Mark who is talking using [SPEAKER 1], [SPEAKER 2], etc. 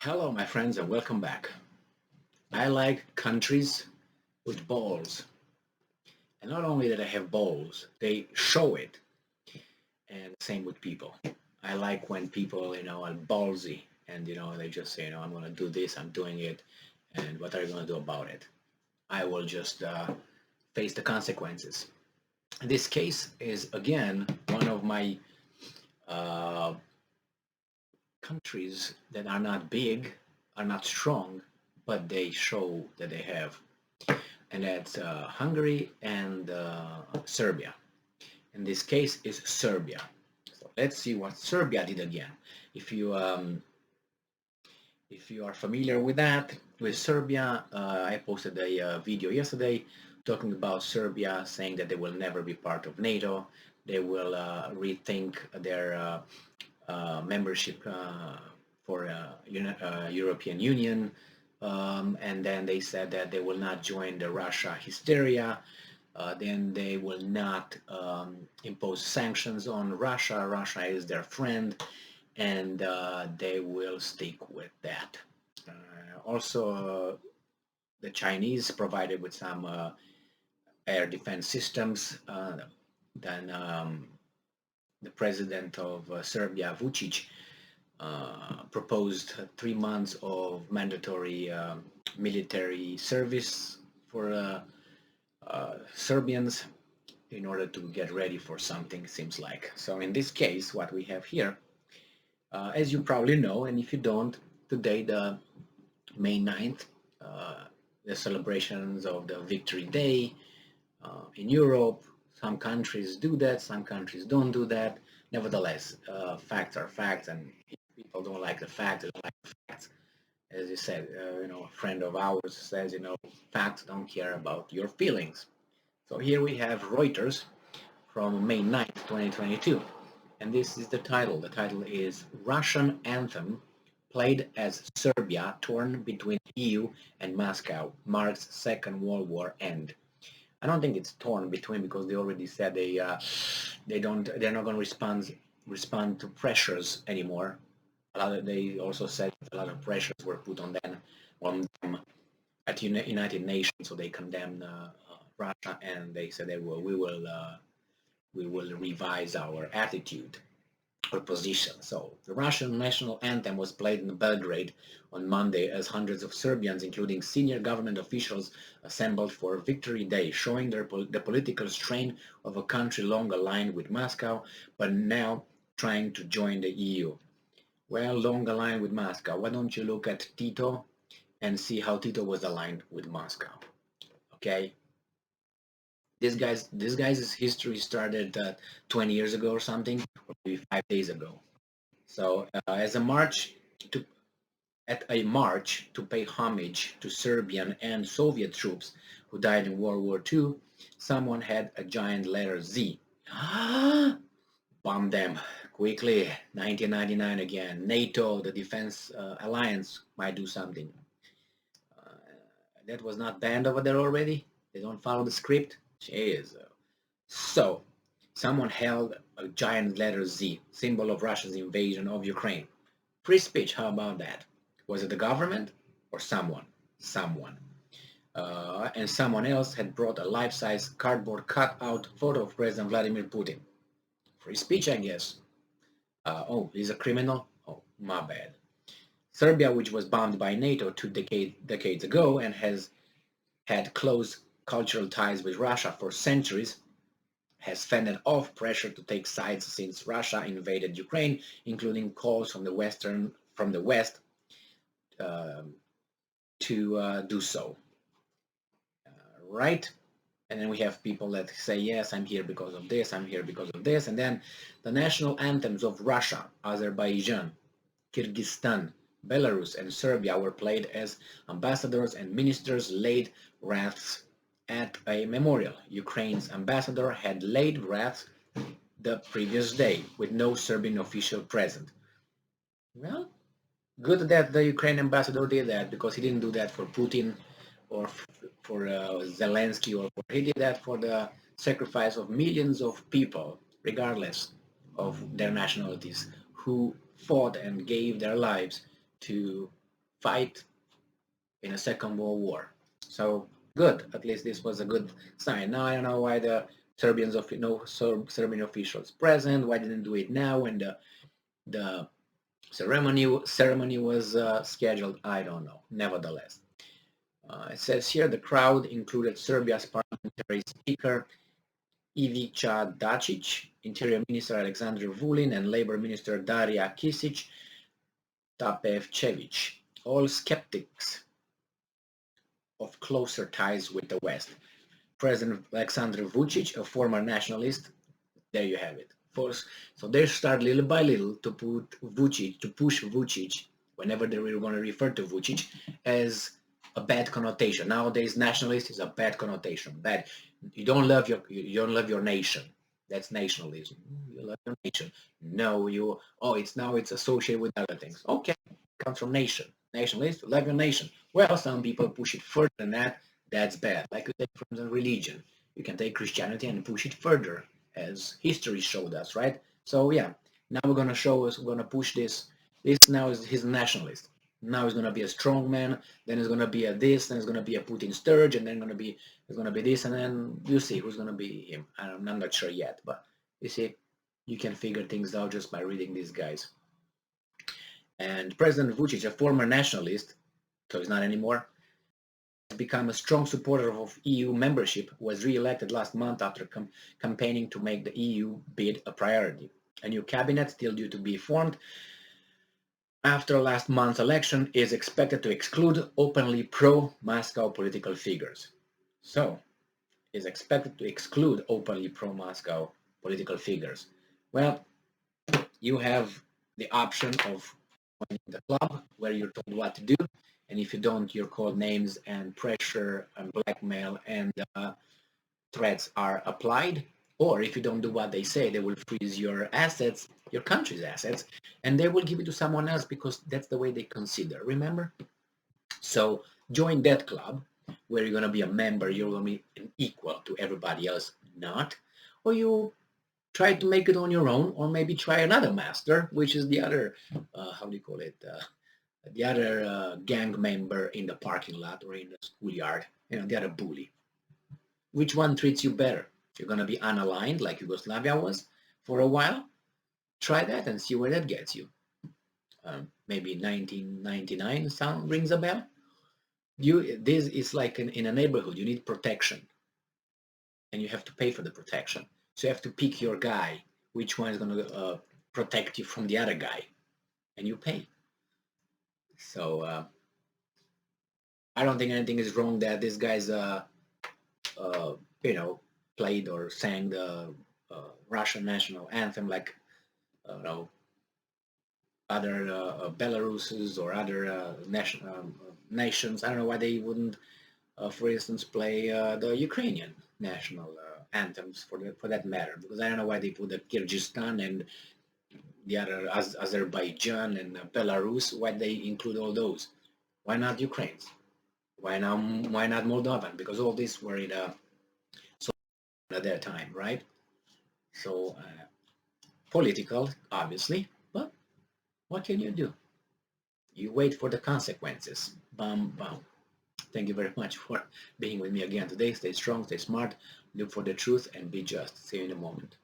[SPEAKER 1] Hello, my friends, and welcome back. I like countries with balls. And not only that I have balls, they show it. And same with people. I like when people, are ballsy and, they just say, I'm going to do this, I'm doing it, and what are you going to do about it? I will just face the consequences. This case is, again, one of my uh, countries that are not big, are not strong, but they show that they have, and that's Hungary and Serbia. In this case, is Serbia. So let's see what Serbia did again. If you um, if you are familiar with that, with Serbia, I posted a video yesterday talking about Serbia, saying that they will never be part of NATO. They will rethink their membership for European Union, and then they said that they will not join the Russia hysteria. Then they will not impose sanctions on Russia. Russia is their friend, and they will stick with that. Also, the Chinese provided with some air defense systems. Then the president of Serbia, Vucic, proposed 3 months of mandatory military service for Serbians in order to get ready for something, seems like. So in this case, what we have here, as you probably know, and if you don't, today, the May 9th, the celebrations of the Victory Day in Europe. Some countries do that, some countries don't do that. Nevertheless, facts are facts, and if people don't like the facts, they don't like the facts. As you said, a friend of ours says, facts don't care about your feelings. So here we have Reuters from May 9th, 2022. And this is the title. The title is Russian Anthem Played as Serbia Torn Between EU and Moscow Marks Second World War End. I don't think it's torn between, because they already said they're not going to respond to pressures anymore. They also said a lot of pressures were put on them at the United Nations, so they condemned Russia, and they said we will revise our attitude or position. So the Russian national anthem was played in Belgrade on Monday as hundreds of Serbians, including senior government officials, assembled for Victory Day, showing the political strain of a country long aligned with Moscow, but now trying to join the EU. Well, long aligned with Moscow. Why don't you look at Tito and see how Tito was aligned with Moscow? Okay, this guy's history started 20 years ago or something, or maybe 5 days ago. So to at a march to pay homage to Serbian and Soviet troops who died in World War II, someone had a giant letter Z. Bomb them quickly. 1999 again. NATO, the defense alliance, might do something. That was not banned over there already? They don't follow the script? Jeez. So, someone held a giant letter Z, symbol of Russia's invasion of Ukraine. Free speech, how about that? Was it the government or someone? Someone. And someone else had brought a life-size cardboard cut-out photo of President Vladimir Putin. Free speech, I guess. Oh, he's a criminal? Oh, my bad. Serbia, which was bombed by NATO decades ago and has had close cultural ties with Russia for centuries, has fended off pressure to take sides since Russia invaded Ukraine, including calls from the West to do so. Right? And then we have people that say, yes, I'm here because of this, I'm here because of this. And then the national anthems of Russia, Azerbaijan, Kyrgyzstan, Belarus, and Serbia were played as ambassadors and ministers laid wreaths at a memorial. Ukraine's ambassador had laid wreaths the previous day with no Serbian official present. Well, good that the Ukrainian ambassador did that, because he didn't do that for Putin or for Zelensky, he did that for the sacrifice of millions of people, regardless of their nationalities, who fought and gave their lives to fight in a Second World War. So good, at least this was a good sign. Now I don't know why the Serbian officials present, why didn't do it now when the ceremony was scheduled. I don't know. Nevertheless, it says here the crowd included Serbia's parliamentary speaker Ivica Dačić, Interior Minister Alexander Vulin, and Labor Minister Daria Kisic Tapevčević, all skeptics of closer ties with the West. President Alexander Vucic, a former nationalist, there you have it. So they start little by little to push Vucic, whenever they were going to refer to Vucic, as a bad connotation. Nowadays, nationalist is a bad connotation. Bad. You don't love your nation. That's nationalism. You love your nation. No, it's associated with other things. Okay, it comes from nation. Nationalist, love your nation. Well, some people push it further than that. That's bad. Like you take from the religion. You can take Christianity and push it further, as history showed us, right? So yeah, now we're gonna push this. This now is his nationalist. Now he's gonna be a strong man. Then it's gonna be a this. Then it's gonna be a Putin Sturge, and then it's gonna be this, and then you see who's gonna be him. I'm not sure yet, but you see, you can figure things out just by reading these guys. And President Vucic, a former nationalist, so he's not anymore, has become a strong supporter of EU membership, was re-elected last month after campaigning to make the EU bid a priority. A new cabinet, still due to be formed after last month's election, is expected to exclude openly pro-Moscow political figures. So, is expected to exclude openly pro-Moscow political figures. Well, you have the option of joining the club where you're told what to do, and if you don't, you're called names and pressure and blackmail and threats are applied. Or if you don't do what they say, they will freeze your assets, your country's assets, and they will give it to someone else because that's the way they consider, remember? So join that club where you're going to be a member, you're going to be an equal to everybody else, not. Or you try to make it on your own, or maybe try another master, which is the other, how do you call it, the other gang member in the parking lot or in the schoolyard, the other bully. Which one treats you better? You're going to be unaligned like Yugoslavia was for a while. Try that and see where that gets you. Maybe 1999 sound rings a bell. This is like in a neighborhood. You need protection, and you have to pay for the protection. So you have to pick your guy. Which one is going to protect you from the other guy, and you pay. So I don't think anything is wrong that this guy's played or sang the Russian national anthem like other Belaruses or other nations. I don't know why they wouldn't, for instance, play the Ukrainian national anthems for that matter. Because I don't know why they put the Kyrgyzstan and the other Azerbaijan and Belarus. Why they include all those? Why not Ukraine's? Why not Moldovan? Because all these were in at that time, right? So political, obviously, but what can you do? You wait for the consequences. Bam, bam. Thank you very much for being with me again today. Stay strong, stay smart, look for the truth, and be just. See you in a moment.